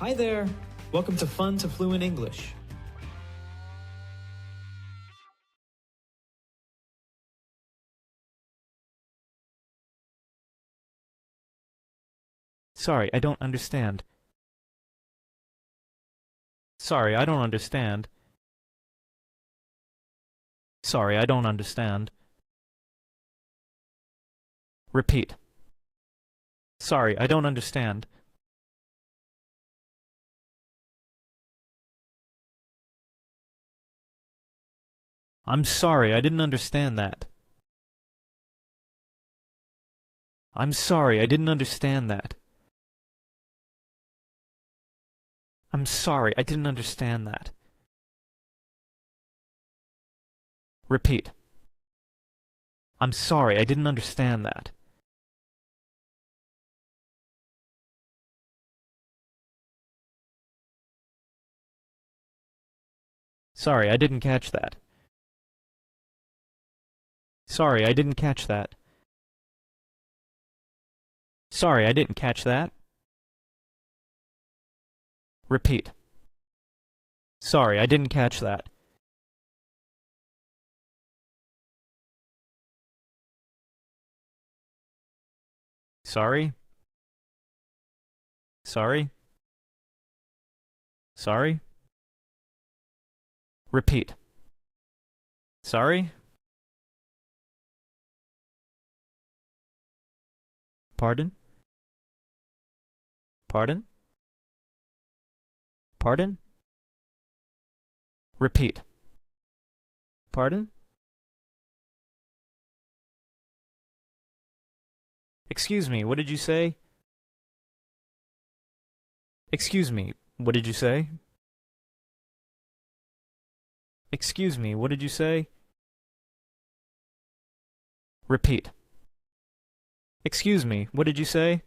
Hi there! Welcome to Fun to Fluent English. Sorry, I don't understand. Sorry, I don't understand. Sorry, I don't understand. Repeat. Sorry, I don't understand. I'm sorry, I didn't understand that. I'm sorry, I didn't understand that. I'm sorry, I didn't understand that. Repeat. I'm sorry, I didn't understand that. Sorry, I didn't catch that. Sorry, I didn't catch that. Sorry, I didn't catch that. Repeat. Sorry, I didn't catch that. Sorry? Sorry? Sorry? Repeat. Sorry? Pardon? Pardon? Pardon? Repeat. Pardon? Excuse me, what did you say? Excuse me, what did you say? Excuse me, what did you say? Repeat. Excuse me, what did you say?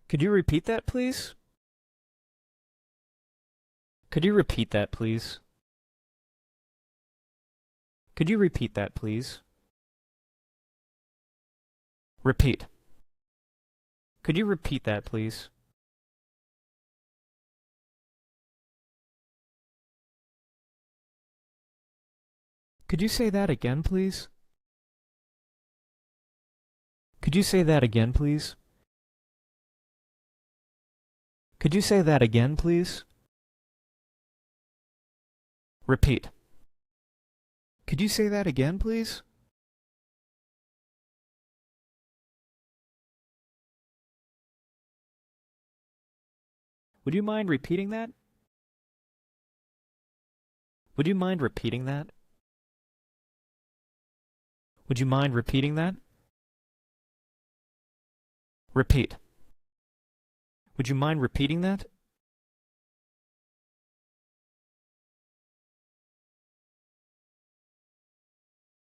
Could you repeat that, please? Could you repeat that, please? Could you repeat that, please? Repeat. Could you repeat that, please? Could you say that again, please? Could you say that again, please? Could you say that again, please? Repeat. Could you say that again, please? Would you mind repeating that? Would you mind repeating that? Would you mind repeating that? Repeat. Would you mind repeating that?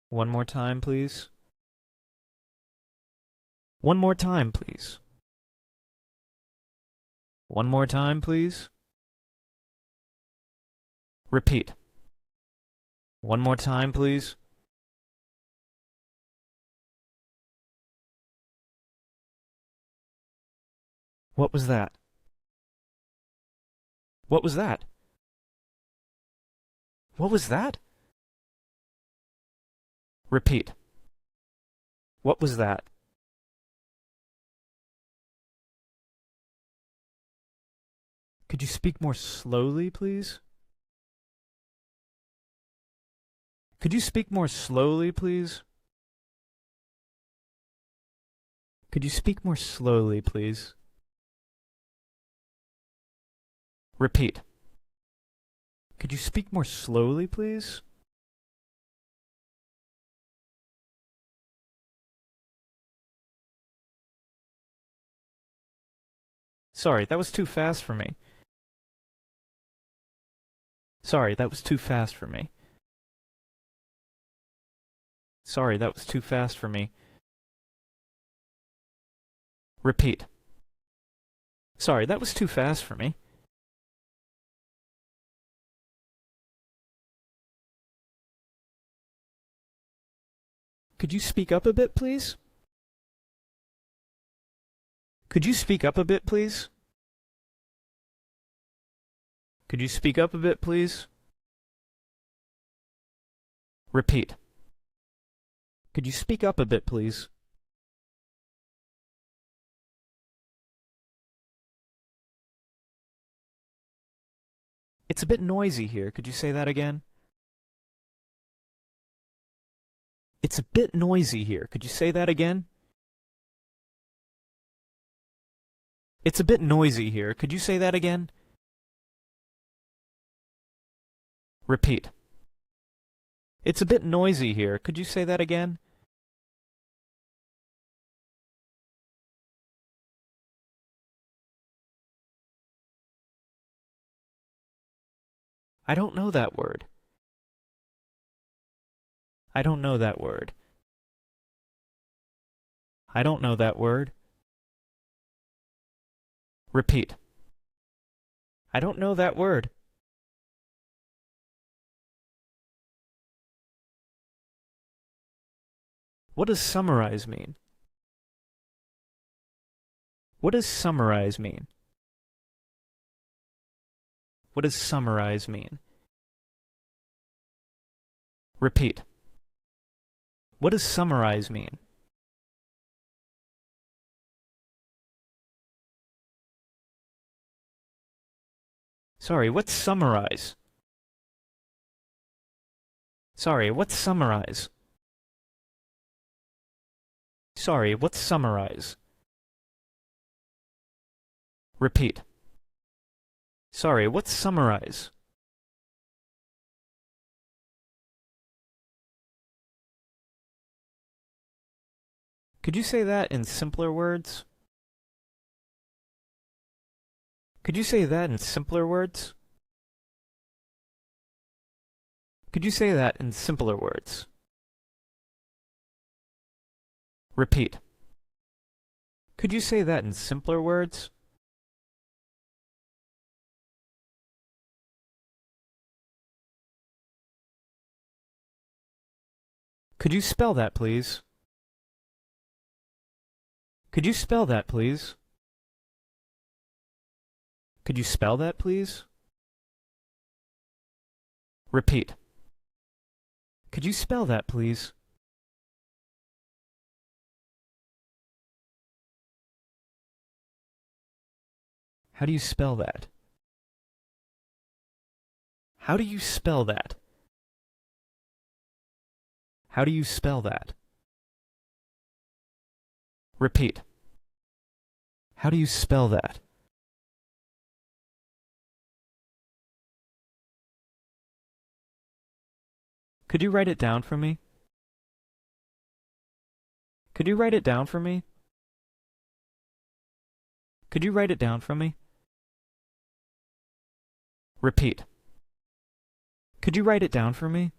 One more time, please. One more time, please. One more time, please. Repeat. One more time, please. What was that? What was that? What was that? Repeat. What was that? Could you speak more slowly, please? Could you speak more slowly, please? Could you speak more slowly, please? Repeat. Could you speak more slowly, please? Sorry, that was too fast for me. Sorry, that was too fast for me. Sorry, that was too fast for me. Repeat. Sorry, that was too fast for me. Could you speak up a bit, please? Could you speak up a bit, please? Could you speak up a bit, please? Repeat. Could you speak up a bit, please? It's a bit noisy here. Could you say that again? It's a bit noisy here. Could you say that again? It's a bit noisy here. Could you say that again? Repeat. It's a bit noisy here. Could you say that again? I don't know that word. I don't know that word. I don't know that word. Repeat. I don't know that word. What does summarize mean? What does summarize mean? What does summarize mean? Repeat. What does summarize mean? Sorry, what's summarize? Sorry, what's summarize? Sorry, what's summarize? Repeat. Sorry, what's summarize? Could you say that in simpler words? Could you say that in simpler words? Could you say that in simpler words? Repeat. Could you say that in simpler words? Could you spell that, please? Could you spell that, please? Could you spell that, please? Repeat. Could you spell that, please? How do you spell that? How do you spell that? How do you spell that? Repeat. How do you spell that? Could you write it down for me? Could you write it down for me? Could you write it down for me? Repeat. Could you write it down for me?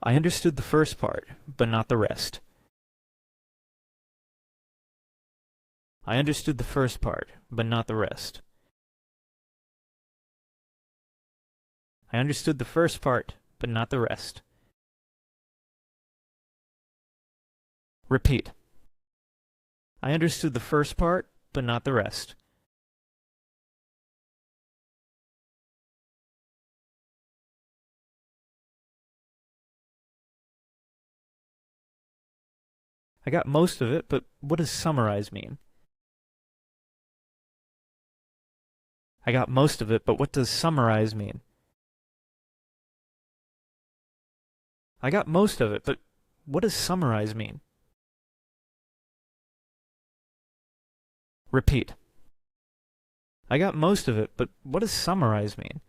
I understood the first part, but not the rest. I understood the first part, but not the rest. I understood the first part, but not the rest. Repeat. I understood the first part, but not the rest. I got most of it, but what does summarize mean? I got most of it, but what does summarize mean? I got most of it, but what does summarize mean? Repeat. I got most of it, but what does summarize mean?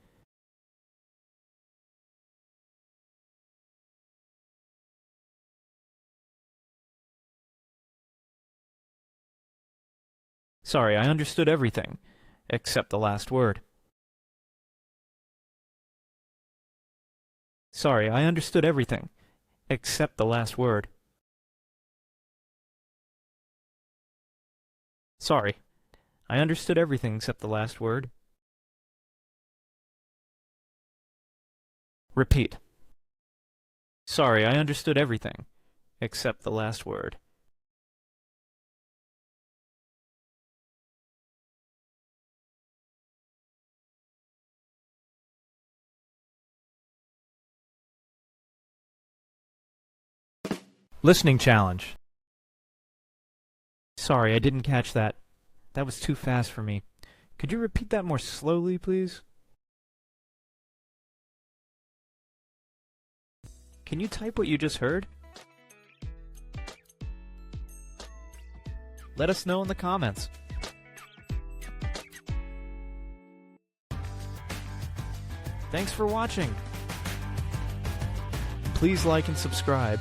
Sorry, I understood everything, except the last word. Sorry, I understood everything, except the last word. Sorry, I understood everything except the last word. Repeat. Sorry, I understood everything, except the last word. Listening challenge. Sorry, I didn't catch that. That was too fast for me. Could you repeat that more slowly, please? Can you type what you just heard? Let us know in the comments. Thanks for watching. Please like and subscribe.